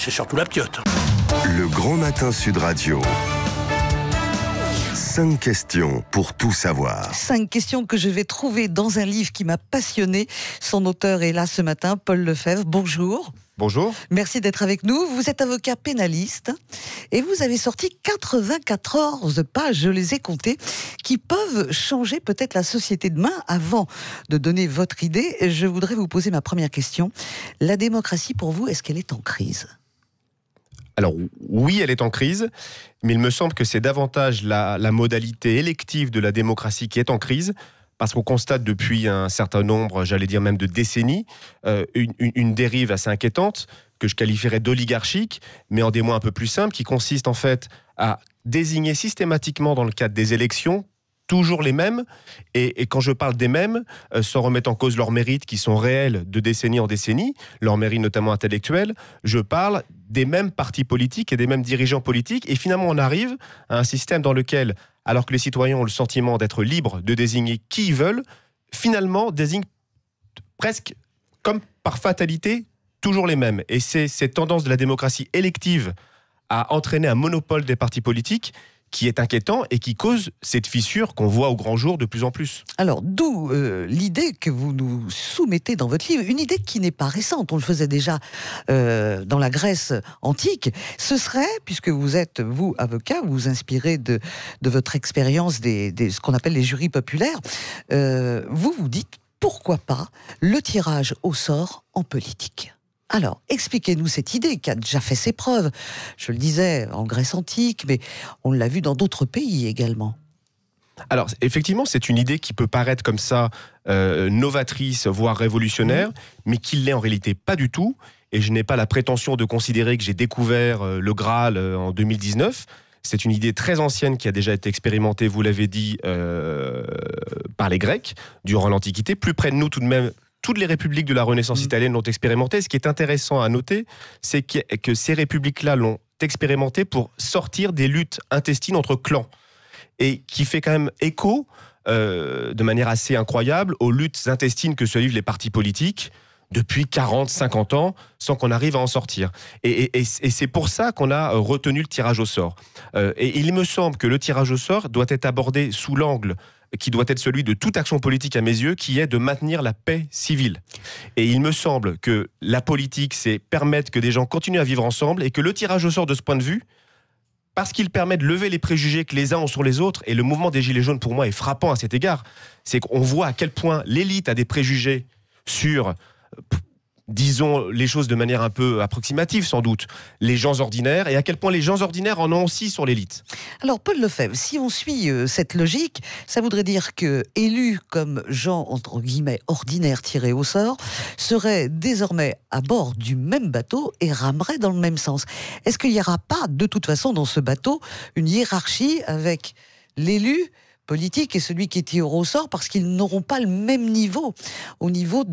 c'est surtout la piote. Le Grand Matin Sud Radio. 5 questions pour tout savoir. 5 questions que je vais trouver dans un livre qui m'a passionné. Son auteur est là ce matin, Paul Lefebvre. Bonjour. Bonjour. Merci d'être avec nous. Vous êtes avocat pénaliste et vous avez sorti 94 pages, je les ai comptées, qui peuvent changer peut-être la société demain. Avant de donner votre idée, je voudrais vous poser ma première question. La démocratie, pour vous, est-ce qu'elle est en crise ? Alors oui, elle est en crise, mais il me semble que c'est davantage la modalité élective de la démocratie qui est en crise, parce qu'on constate depuis un certain nombre, j'allais dire même de décennies, une dérive assez inquiétante, que je qualifierais d'oligarchique, mais en des mots un peu plus simples, qui consiste en fait à désigner systématiquement dans le cadre des élections toujours les mêmes, et quand je parle des mêmes, sans remettre en cause leurs mérites qui sont réels de décennie en décennie, leurs mérites notamment intellectuels, je parle des mêmes partis politiques et des mêmes dirigeants politiques, et finalement on arrive à un système dans lequel, alors que les citoyens ont le sentiment d'être libres de désigner qui ils veulent, finalement désignent presque comme par fatalité toujours les mêmes. Et c'est cette tendance de la démocratie élective à entraîner un monopole des partis politiques qui est inquiétant et qui cause cette fissure qu'on voit au grand jour de plus en plus. Alors, d'où l'idée que vous nous soumettez dans votre livre, une idée qui n'est pas récente, on le faisait déjà dans la Grèce antique. Ce serait, puisque vous êtes, vous, avocat, vous vous inspirez de votre expérience ce qu'on appelle les jurys populaires, vous vous dites, pourquoi pas le tirage au sort en politique ? Alors, expliquez-nous cette idée qui a déjà fait ses preuves. Je le disais, en Grèce antique, mais on l'a vu dans d'autres pays également. Alors, effectivement, c'est une idée qui peut paraître comme ça novatrice, voire révolutionnaire, mais qui l'est en réalité pas du tout. Et je n'ai pas la prétention de considérer que j'ai découvert le Graal en 2019. C'est une idée très ancienne qui a déjà été expérimentée, vous l'avez dit, par les Grecs, durant l'Antiquité. Plus près de nous, tout de même, toutes les républiques de la Renaissance italienne l'ont expérimenté. Ce qui est intéressant à noter, c'est que ces républiques-là l'ont expérimenté pour sortir des luttes intestines entre clans. Et qui fait quand même écho, de manière assez incroyable, aux luttes intestines que se livrent les partis politiques depuis 40, 50 ans, sans qu'on arrive à en sortir. Et c'est pour ça qu'on a retenu le tirage au sort. Et il me semble que le tirage au sort doit être abordé sous l'angle qui doit être celui de toute action politique à mes yeux, qui est de maintenir la paix civile. Et il me semble que la politique, c'est permettre que des gens continuent à vivre ensemble, et que le tirage au sort, de ce point de vue, parce qu'il permet de lever les préjugés que les uns ont sur les autres, et le mouvement des Gilets jaunes, pour moi, est frappant à cet égard, c'est qu'on voit à quel point l'élite a des préjugés sur, disons les choses de manière un peu approximative sans doute, les gens ordinaires, et à quel point les gens ordinaires en ont aussi sur l'élite. Alors Paul Lefebvre, si on suit cette logique, ça voudrait dire que élus comme gens entre guillemets ordinaires tirés au sort seraient désormais à bord du même bateau et rameraient dans le même sens. Est-ce qu'il n'y aura pas de toute façon dans ce bateau une hiérarchie avec l'élu politique et celui qui est tiré au sort, parce qu'ils n'auront pas le même niveau au niveau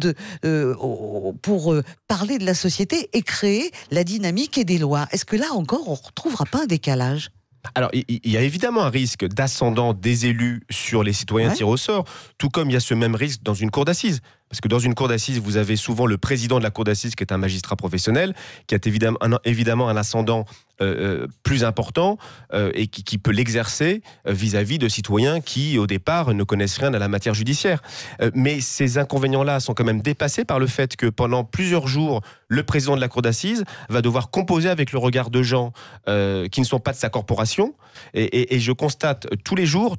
pour parler de la société et créer la dynamique et des lois. Est-ce que là encore on ne retrouvera pas un décalage ? Alors, il y a évidemment un risque d'ascendant des élus sur les citoyens tirés au sort, tout comme il y a ce même risque dans une cour d'assises. Parce que dans une cour d'assises, vous avez souvent le président de la cour d'assises qui est un magistrat professionnel, qui a évidemment un ascendant plus important et qui peut l'exercer vis-à-vis de citoyens qui, au départ, ne connaissent rien à la matière judiciaire. Mais ces inconvénients-là sont quand même dépassés par le fait que pendant plusieurs jours, le président de la cour d'assises va devoir composer avec le regard de gens qui ne sont pas de sa corporation. Et je constate tous les jours,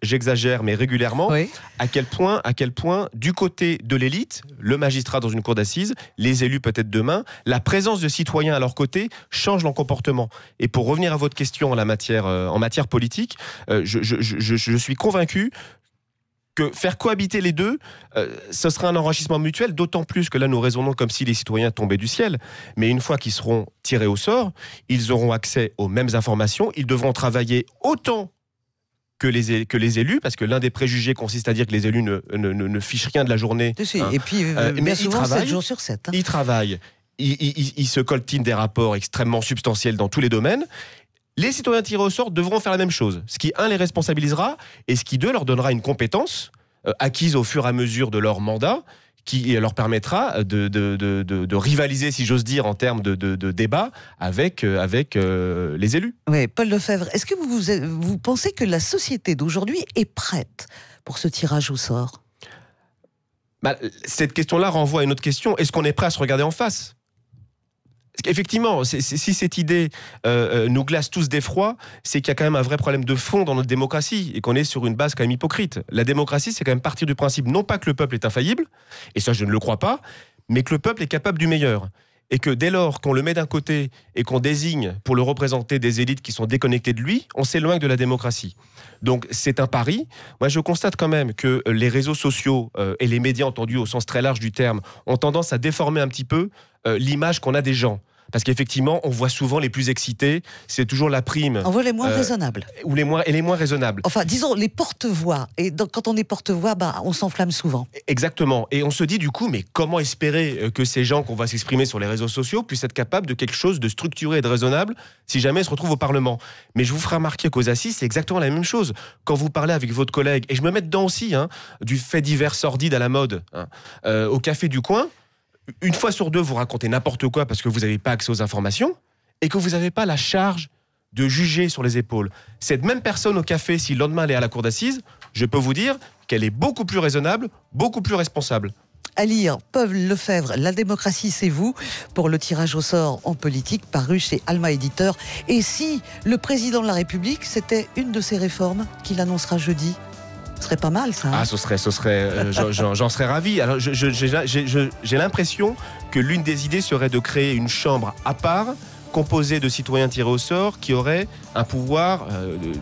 j'exagère, mais régulièrement, à quel point, du côté de l'élite, le magistrat dans une cour d'assises, les élus peut-être demain, la présence de citoyens à leur côté change leur comportement. Et pour revenir à votre question en matière politique, je suis convaincu que faire cohabiter les deux, ce sera un enrichissement mutuel, d'autant plus que là nous raisonnons comme si les citoyens tombaient du ciel. Mais une fois qu'ils seront tirés au sort, ils auront accès aux mêmes informations, ils devront travailler autant que les élus, parce que l'un des préjugés consiste à dire que les élus ne fichent rien de la journée. Et puis, bien souvent, 7 jours sur 7. Ils travaillent, ils se coltinent des rapports extrêmement substantiels dans tous les domaines. Les citoyens tirés au sort devront faire la même chose, ce qui, les responsabilisera, et ce qui, leur donnera une compétence acquise au fur et à mesure de leur mandat, qui leur permettra de rivaliser, si j'ose dire, en termes de débat avec les élus. Oui, Paul Lefebvre, est-ce que vous pensez que la société d'aujourd'hui est prête pour ce tirage au sort ? Cette question-là renvoie à une autre question. Est-ce qu'on est prêt à se regarder en face ? Effectivement, si cette idée nous glace tous d'effroi, c'est qu'il y a quand même un vrai problème de fond dans notre démocratie et qu'on est sur une base quand même hypocrite. La démocratie, c'est quand même partir du principe non pas que le peuple est infaillible, et ça je ne le crois pas, mais que le peuple est capable du meilleur. Et que dès lors qu'on le met d'un côté et qu'on désigne pour le représenter des élites qui sont déconnectées de lui, on s'éloigne de la démocratie. Donc c'est un pari. Moi je constate quand même que les réseaux sociaux et les médias entendus au sens très large du terme ont tendance à déformer un petit peu l'image qu'on a des gens. Parce qu'effectivement, on voit souvent les plus excités, c'est toujours la prime. On voit les moins raisonnables. Ou les moins raisonnables. Enfin, disons, les porte-voix. Et donc, quand on est porte-voix, on s'enflamme souvent. Exactement. Et on se dit du coup, mais comment espérer que ces gens qu'on va s'exprimer sur les réseaux sociaux puissent être capables de quelque chose de structuré et de raisonnable si jamais ils se retrouvent au Parlement. Mais je vous ferai remarquer qu'aux assises, c'est exactement la même chose. Quand vous parlez avec votre collègue, et je me mets dedans aussi, du fait divers sordide à la mode, au café du coin, une fois sur deux, vous racontez n'importe quoi parce que vous n'avez pas accès aux informations et que vous n'avez pas la charge de juger sur les épaules. Cette même personne au café, si le lendemain elle est à la cour d'assises, je peux vous dire qu'elle est beaucoup plus raisonnable, beaucoup plus responsable. À lire, Paul Lefebvre, La démocratie, c'est vous, pour le tirage au sort en politique, paru chez Alma Éditeur. Et si le président de la République, c'était une de ses réformes qu'il annoncera jeudi ? Ce serait pas mal, ça. Ce serait, j'en serais ravi. Alors, j'ai l'impression que l'une des idées serait de créer une chambre à part, composée de citoyens tirés au sort, qui auraient un pouvoir,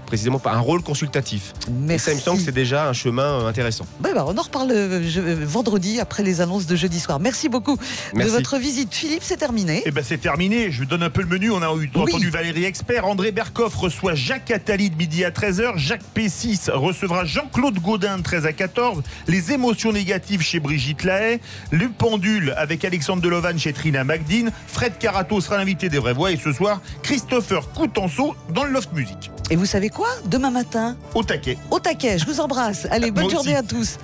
précisément un rôle consultatif. Merci. Et ça, il me semble que c'est déjà un chemin intéressant. On en reparle vendredi, après les annonces de jeudi soir. Merci beaucoup de votre visite. Philippe, c'est terminé. C'est terminé. Je vous donne un peu le menu. On a entendu Valérie Expert. André Berkoff reçoit Jacques Attali de midi à 13h. Jacques Pessis recevra Jean-Claude Gaudin de 13 à 14. Les émotions négatives chez Brigitte Lahaye. Le pendule avec Alexandre Delovan chez Trina Magdine. Fred Carato sera l'invité des Vraies Voix. Et ce soir, Christopher Coutenceau dans le Loft Music. Et vous savez quoi ? Demain matin, au taquet. Je vous embrasse. Allez, bonne journée à tous.